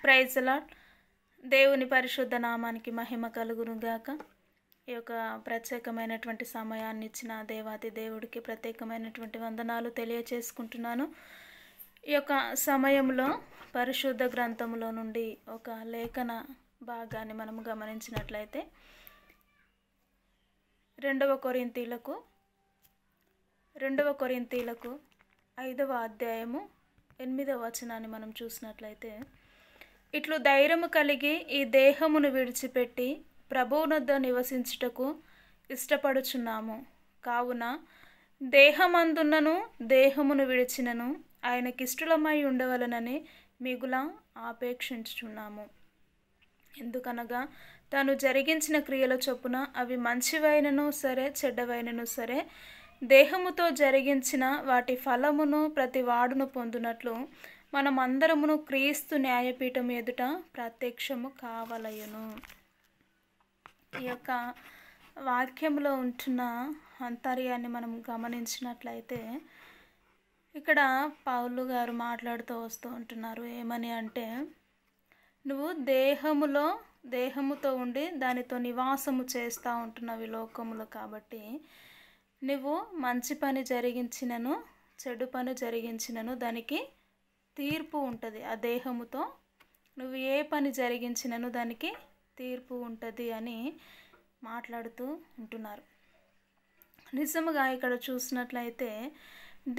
Praise lord. దేవుని పరిశుద్ధ నామానికి మహిమ కలుగును గాక. ఈ యొక్క ప్రత్యేకమైనటువంటి సమయాన్ని ఇచ్చిన దేవాతి దేవుడికి ప్రత్యేకమైనటువంటి వందనాలు తెలియచేసుకుంటున్నాను. ఈ యొక్క సమయంలో పరిశుద్ధ గ్రంథములో నుండి ఒక లేఖన భాగాన్ని మనము గమనించినట్లయితే 2వ కొరింథీలకు 5వ అధ్యాయము 8వ వచనాన్ని మనం చూసినట్లయితే, ఇట్లు ధైర్యము కలిగి ఈ దేహమును విడిచిపెట్టి ప్రభువునొద్ద నివసించుటకు ఇష్టపడుచున్నాము. కావున దేహమందున్నను దేహమును విడిచినను ఆయనకిష్టులమై ఉండవలనని మిగుల ఆపేక్షించుచున్నాము. ఎందుకనగా తాను జరిగించిన క్రియల చొప్పున అవి మంచివైనను సరే చెడ్డవైనను సరే దేహముతో జరిగించిన వాటి ఫలమును ప్రతి వాడును పొందునట్లు మనమందరమును క్రీస్తు న్యాయపీఠం ఎదుట ప్రత్యక్షము కావలయును. ఈ యొక్క వాక్యంలో ఉంటున్న అంతర్యాన్ని మనం గమనించినట్లయితే ఇక్కడ పౌలు గారు మాట్లాడుతూ వస్తూ ఉంటున్నారు. ఏమని అంటే, నువ్వు దేహముతో ఉండి దానితో నివాసము చేస్తూ ఉంటున్నవి లోకములో. కాబట్టి నువ్వు మంచి పని జరిగించినను చెడు పని జరిగించినను దానికి తీర్పు ఉంటుంది. ఆ దేహముతో నువ్వు ఏ పని జరిగించినను దానికి తీర్పు ఉంటుంది అని మాట్లాడుతూ ఉంటున్నారు. నిజముగా ఇక్కడ చూసినట్లయితే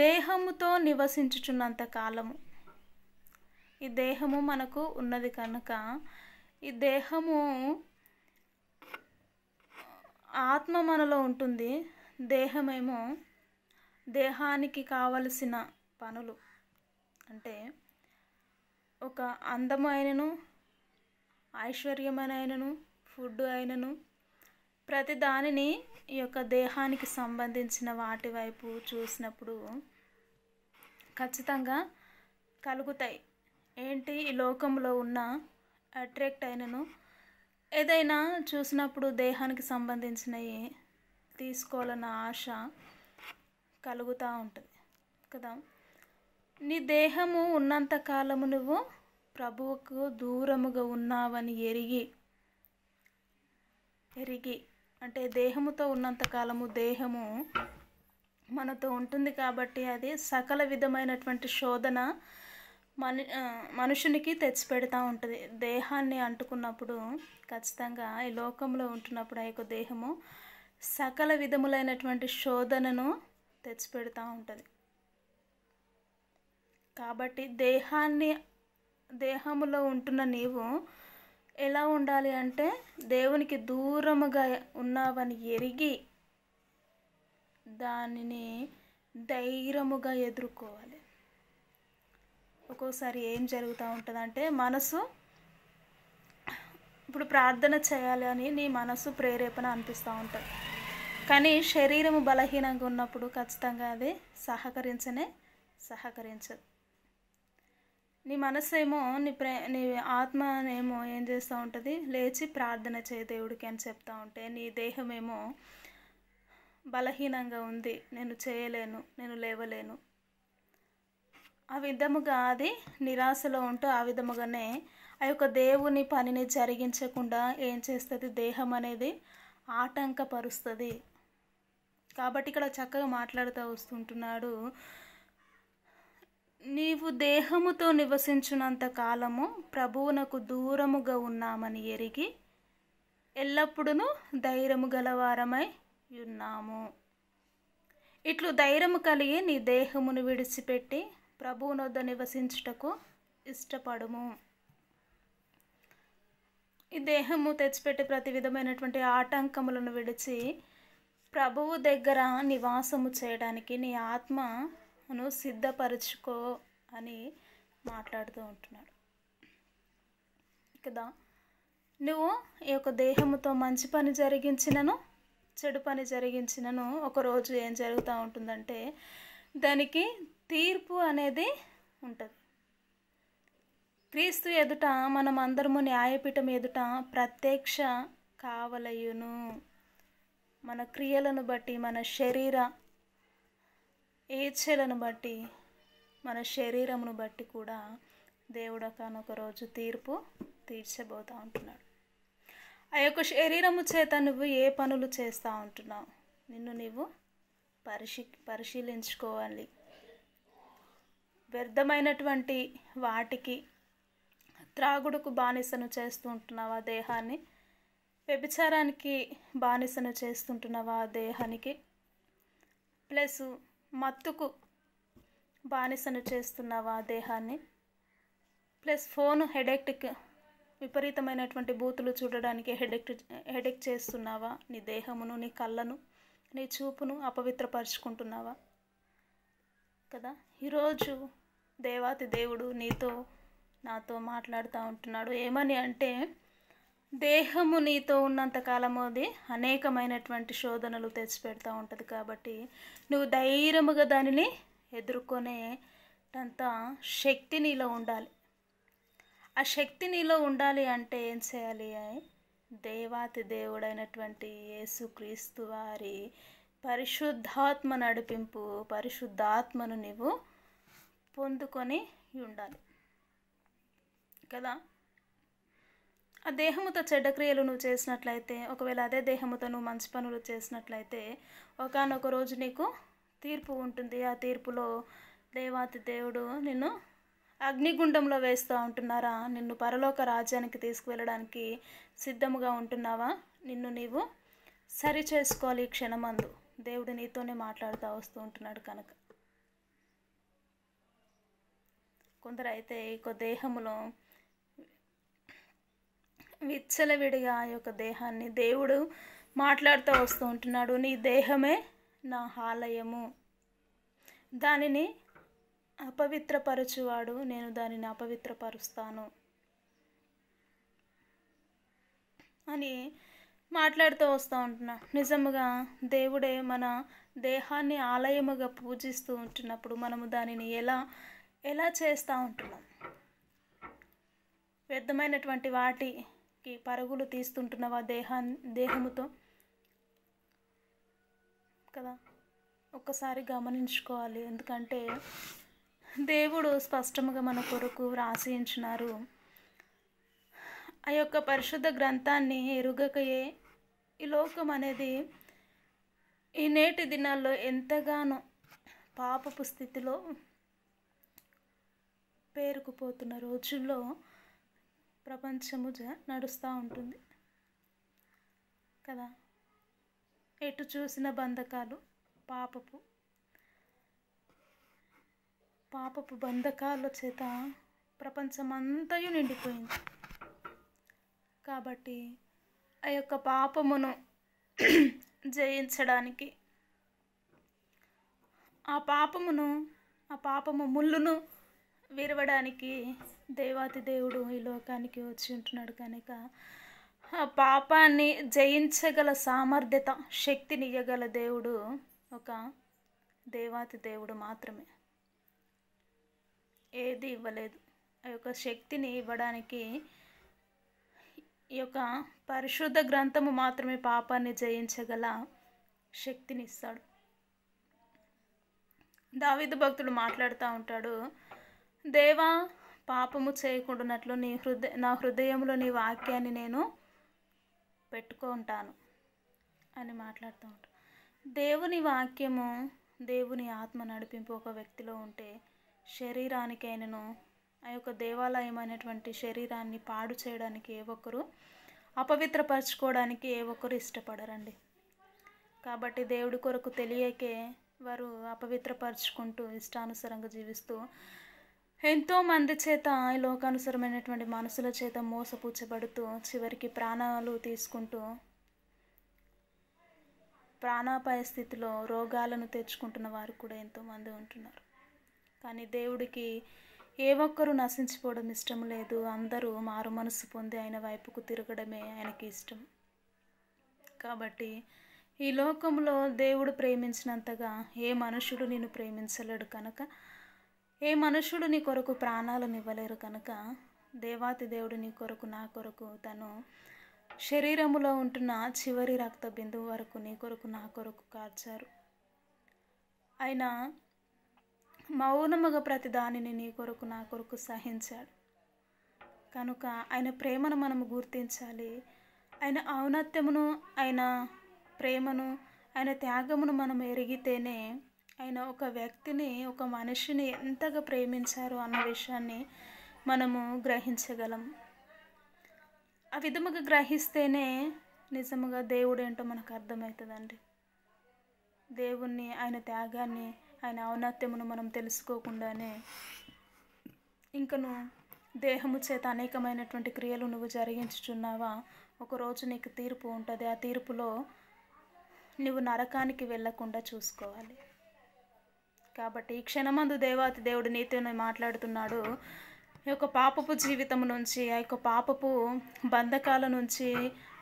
దేహముతో నివసించుచున్నంత కాలము ఈ దేహము మనకు ఉన్నది కనుక ఈ దేహము ఆత్మ మనలో ఉంటుంది. దేహమేమో దేహానికి కావలసిన పనులు అంటే ఒక అందమైనను ఐశ్వర్యమైనను ఫుడ్ అయినను ప్రతి దానిని ఈ యొక్క దేహానికి సంబంధించిన వాటి వైపు చూసినప్పుడు ఖచ్చితంగా కలుగుతాయి. ఏంటి, ఈ లోకంలో ఉన్న అట్రాక్ట్ అయినను ఏదైనా చూసినప్పుడు దేహానికి సంబంధించినవి తీసుకోవాలన్న ఆశ కలుగుతూ ఉంటుంది కదా. నీ దేహము ఉన్నంత కాలము నువ్వు ప్రభువుకు దూరముగా ఉన్నావని ఎరిగి అంటే దేహముతో ఉన్నంత కాలము దేహము మనతో ఉంటుంది కాబట్టి అది సకల విధమైనటువంటి శోధన మనుషునికి తెచ్చిపెడతా ఉంటుంది. దేహాన్ని అంటుకున్నప్పుడు ఖచ్చితంగా ఈ లోకంలో ఉంటున్నప్పుడు ఆ యొక్క దేహము సకల విధములైనటువంటి శోధనను తెచ్చిపెడతా ఉంటుంది. కాబట్టి దేహములో ఉంటున్న నీవు ఎలా ఉండాలి అంటే దేవునికి దూరముగా ఉన్నావని ఎరిగి దానిని ధైర్యముగా ఎదుర్కోవాలి. ఒక్కోసారి ఏం జరుగుతూ ఉంటుందంటే మనసు ఇప్పుడు ప్రార్థన చేయాలి అని నీ మనసు ప్రేరేపణ అనిపిస్తూ ఉంటుంది. కానీ శరీరము బలహీనంగా ఉన్నప్పుడు ఖచ్చితంగా అది సహకరించదు. నీ మనసు ఏమో నీ ఆత్మనేమో ఏం చేస్తూ ఉంటుంది, లేచి ప్రార్థన చేయ దేవుడికి అని చెప్తూ ఉంటే నీ దేహమేమో బలహీనంగా ఉంది, నేను చేయలేను, నేను లేవలేను. ఆ విధముగా అది నిరాశలో ఉంటూ ఆ విధముగానే ఆ యొక్క దేవుని పనిని జరిగించకుండా ఏం చేస్తుంది, దేహం అనేది ఆటంకపరుస్తుంది. కాబట్టి ఇక్కడ చక్కగా మాట్లాడుతూ వస్తుంటున్నాడు, నీవు దేహముతో నివసించున్నంత కాలము ప్రభువునకు దూరముగా ఉన్నామని ఎరిగి ఎల్లప్పుడూ ధైర్యము గలవారమై ఉన్నాము. ఇట్లు ధైర్యము కలిగి నీ దేహమును విడిచిపెట్టి ప్రభువునొద్ద నివసించుటకు ఇష్టపడుము. ఈ దేహము తెచ్చిపెట్టి ప్రతి విధమైనటువంటి ఆటంకములను విడిచి ప్రభువు దగ్గర నివాసము చేయడానికి నీ ఆత్మను సిద్ధపరచుకో అని మాట్లాడుతూ ఉంటున్నాడు కదా. నువ్వు ఈ యొక్క దేహముతో మంచి పని జరిగించినను చెడు పని జరిగించినను ఒకరోజు ఏం జరుగుతూ ఉంటుందంటే దానికి తీర్పు అనేది ఉంటుంది. క్రీస్తు ఎదుట మనం అందరము న్యాయపీఠం ఎదుట ప్రత్యక్ష కావలయును. మన క్రియలను బట్టి, మన శరీర ఏచ్ఛలను బట్టి, మన శరీరమును బట్టి కూడా దేవుడు ఒకనొక రోజు తీర్పు తీర్చబోతూ ఉంటున్నాడు. ఆ యొక్క శరీరము చేత నువ్వు ఏ పనులు చేస్తూ ఉంటున్నావు, నిన్ను నీవు పరిశీలించుకోవాలి. వ్యర్థమైనటువంటి వాటికి, త్రాగుడుకు బానిసను చేస్తూ ఉంటున్నావా దేహాన్ని? వ్యభిచారానికి బానిసను చేస్తుంటున్నావా దేహానికి? ప్లస్ మత్తుకు బానిసను చేస్తున్నావా దేహాన్ని? ప్లస్ ఫోను హెడేక్కి, విపరీతమైనటువంటి బూతులు చూడడానికి హెడేక్ చేస్తున్నావా? నీ దేహమును, నీ కళ్ళను, నీ చూపును అపవిత్రపరుచుకుంటున్నావా కదా? ఈరోజు దేవాతి దేవుడు నాతో మాట్లాడుతూ ఉంటున్నాడు. ఏమని అంటే, దేహము నీతో ఉన్నంతకాలము అది అనేకమైనటువంటి శోధనలు తెచ్చిపెడతా ఉంటుంది. కాబట్టి నువ్వు ధైర్యముగా దానిని ఎదుర్కొనేటంత శక్తి నీలో ఉండాలి. ఆ శక్తి నీలో ఉండాలి అంటే ఏం చేయాలి? దేవాతి దేవుడైనటువంటి యేసుక్రీస్తు వారి పరిశుద్ధాత్మ నడిపింపు, పరిశుద్ధాత్మను నీవు పొందుకొని ఉండాలి కదా. ఆ దేహముతో చెడ్డ క్రియలు నువ్వు చేసినట్లయితే, ఒకవేళ అదే దేహముతో నువ్వు మంచి పనులు చేసినట్లయితే ఒకానొక రోజు నీకు తీర్పు ఉంటుంది. ఆ తీర్పులో దేవాతి దేవుడు నిన్ను అగ్నిగుండంలో వేస్తూ ఉంటున్నారా? నిన్ను పరలోక రాజ్యానికి తీసుకువెళ్ళడానికి సిద్ధముగా ఉంటున్నావా? నిన్ను నీవు సరి చేసుకోవాలి. ఈ క్షణమందు దేవుడు నీతోనే మాట్లాడుతూ వస్తూ ఉంటున్నాడు కనుక. కొందరు అయితే ఈ దేహములో విచ్చలవిడిగా ఆ యొక్క దేహాన్ని దేవుడు మాట్లాడుతూ వస్తూ ఉంటున్నాడు. నీ దేహమే నా ఆలయము, దానిని అపవిత్రపరచువాడు నేను దానిని అపవిత్రపరుస్తాను అని మాట్లాడుతూ వస్తూ ఉంటున్నా. నిజముగా దేవుడే మన దేహాన్ని ఆలయముగా పూజిస్తూ ఉంటున్నప్పుడు మనము దానిని ఎలా చేస్తూ ఉంటున్నాం? వ్యర్థమైనటువంటి వాటికి పరుగులు తీస్తుంటున్నావా దేహముతో కదా? ఒక్కసారి గమనించుకోవాలి. ఎందుకంటే దేవుడు స్పష్టంగా మన కొరకు వ్రాసి ఉంచినారు. ఆ యొక్క పరిశుద్ధ గ్రంథాన్ని ఎరుగకయే ఈ లోకం అనేది ఈ నేటి దినాల్లో ఎంతగానో పాపపు స్థితిలో పేరుకుపోతున్న రోజుల్లో ప్రపంచము నడుస్తూ ఉంటుంది కదా. ఎటు చూసిన బంధకాలు, పాపపు బంధకాల చేత ప్రపంచమంతయు నిండిపోయింది. కాబట్టి ఆ యొక్క పాపమును జయించడానికి, ఆ పాపము ముళ్ళును విరవడానికి దేవాతి దేవుడు ఈ లోకానికి వచ్చి ఉంటున్నాడు కనుక ఆ పాపాన్ని జయించగల సామర్థ్యత, శక్తిని ఇవ్వగల దేవుడు ఒక దేవాతి దేవుడు మాత్రమే. ఏది ఇవ్వలేదు. ఆ యొక్క శక్తిని ఇవ్వడానికి ఈ యొక్క పరిశుద్ధ గ్రంథము మాత్రమే పాపాన్ని జయించగల శక్తిని ఇస్తాడు. దావీదు భక్తుడు మాట్లాడుతూ ఉంటాడు, దేవా పాపము చేయకుండానట్లు నా హృదయంలో నీ వాక్యాన్ని నేను పెట్టుకుంటాను అని మాట్లాడుతూ ఉంటాడు. దేవుని వాక్యము, దేవుని ఆత్మ నడిపింపు ఒక వ్యక్తిలో ఉంటే శరీరానికైనను, ఆ యొక్క దేవాలయమైనటువంటి శరీరాన్ని పాడు చేయడానికి ఏ ఒక్కరు, అపవిత్రపరచుకోవడానికి ఏ ఒక్కరు ఇష్టపడరండి. కాబట్టి దేవుడి కొరకు తెలియకే వారు అపవిత్రపరచుకుంటూ ఇష్టానుసారంగా జీవిస్తూ ఎంతోమంది చేత, ఈ లోకానుసరమైనటువంటి మనసుల చేత మోసపుచ్చబడుతూ చివరికి ప్రాణాలు తీసుకుంటూ ప్రాణాపాయ స్థితిలో రోగాలను తెచ్చుకుంటున్న వారు కూడా ఎంతోమంది ఉంటున్నారు. కానీ దేవుడికి ఏ ఒక్కరూ నశించిపోవడం ఇష్టం లేదు. అందరూ మారు మనసు పొంది ఆయన వైపుకు తిరగడమే ఆయనకి ఇష్టం. కాబట్టి ఈ లోకంలో దేవుడు ప్రేమించినంతగా ఏ మనుషుడు నిన్ను ప్రేమించలేడు కనుక, ఏ మనుషుడు నీ కొరకు ప్రాణాలను ఇవ్వలేరు కనుక దేవాతి దేవుడు నీ కొరకు, నా కొరకు తను శరీరములో ఉంటున్న చివరి రక్త బిందువు వరకు నీ కొరకు, నా కొరకు కార్చారు. ఆయన మౌనముగా ప్రతి దానిని నీ కొరకు, నా కొరకు సహించాడు. కనుక ఆయన ప్రేమను మనము గుర్తించాలి. ఆయన ఔన్నత్యమును, ఆయన ప్రేమను, ఆయన త్యాగమును మనం ఎరిగితేనే ఆయన ఒక వ్యక్తిని, ఒక మనిషిని ఎంతగా ప్రేమించారు అన్న విషయాన్ని మనము గ్రహించగలం. ఆ విధముగా గ్రహిస్తేనే నిజముగా దేవుడేంటో మనకు అర్థమవుతుందండి. దేవుణ్ణి, ఆయన త్యాగాన్ని, ఆయన ఔన్నత్యమును మనం తెలుసుకోకుండానే ఇంకను దేహము చేత అనేకమైనటువంటి క్రియలు నువ్వు జరిగించుచున్నావా, ఒకరోజు నీకు తీర్పు ఉంటుంది. ఆ తీర్పులో నువ్వు నరకానికి వెళ్ళకుండా చూసుకోవాలి. కాబట్టి ఈ క్షణమందు దేవాతి దేవుడు నీతో మాట్లాడుతున్నాడు. ఈ యొక్క పాపపు జీవితం నుంచి, ఆ యొక్క పాపపు బంధకాల నుంచి,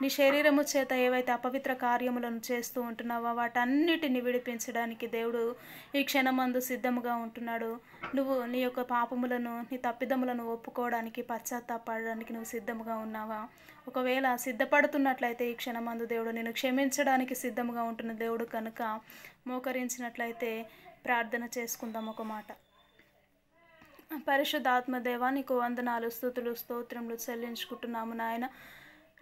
నీ శరీరము చేత ఏవైతే అపవిత్ర కార్యములను చేస్తూ ఉంటున్నావో వాటన్నిటిని విడిపించడానికి దేవుడు ఈ క్షణమందు సిద్ధముగా ఉంటున్నాడు. నువ్వు నీ యొక్క పాపములను, నీ తప్పిదములను ఒప్పుకోవడానికి, పశ్చాత్తాపడడానికి నువ్వు సిద్ధముగా ఉన్నావా? ఒకవేళ సిద్ధపడుతున్నట్లయితే ఈ క్షణమందు దేవుడు నేను క్షమించడానికి సిద్ధముగా ఉంటున్న దేవుడు కనుక మోకరించినట్లయితే ప్రార్థన చేసుకుందాం. ఒక మాట. పరిశుద్ధాత్మదేవా, నీకు వందనాలు, స్తుతులు, స్తోత్రములు చెల్లించుకుంటున్నాము నాయన.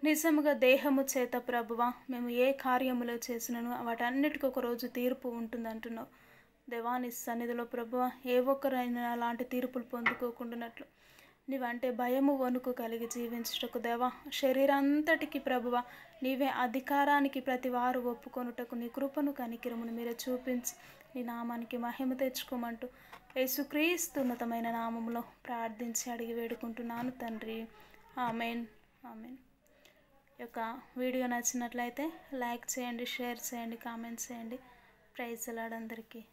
నిజముగా దేహము చేత ప్రభువా మేము ఏ కార్యములో చేసినను వాటన్నిటికీ ఒకరోజు తీర్పు ఉంటుందంటున్నావు దేవా. నీ సన్నిధిలో ప్రభువా ఏ ఒక్కరైనా అలాంటి తీర్పులు పొందుకోకుండానట్లు నీవంటే భయము, వణుకు కలిగి జీవించుటకు దేవా, శరీరంతటికి ప్రభువా నీవే అధికారానికి ప్రతి వారు ఒప్పుకొనుటకు నీ కృపను, కనికిరమును మీరే చూపించి నీ నామానికి మహిమ తెచ్చుకోమంటూ యేసుక్రీస్తు ఉన్నతమైన నామములో ప్రార్థించి అడిగి వేడుకుంటున్నాను తండ్రి. Amen, amen. ఈ యొక్క వీడియో నచ్చినట్లయితే లైక్ చేయండి, షేర్ చేయండి, కామెంట్ చేయండి. ప్రైజ్ లార్డ్ అందరికీ.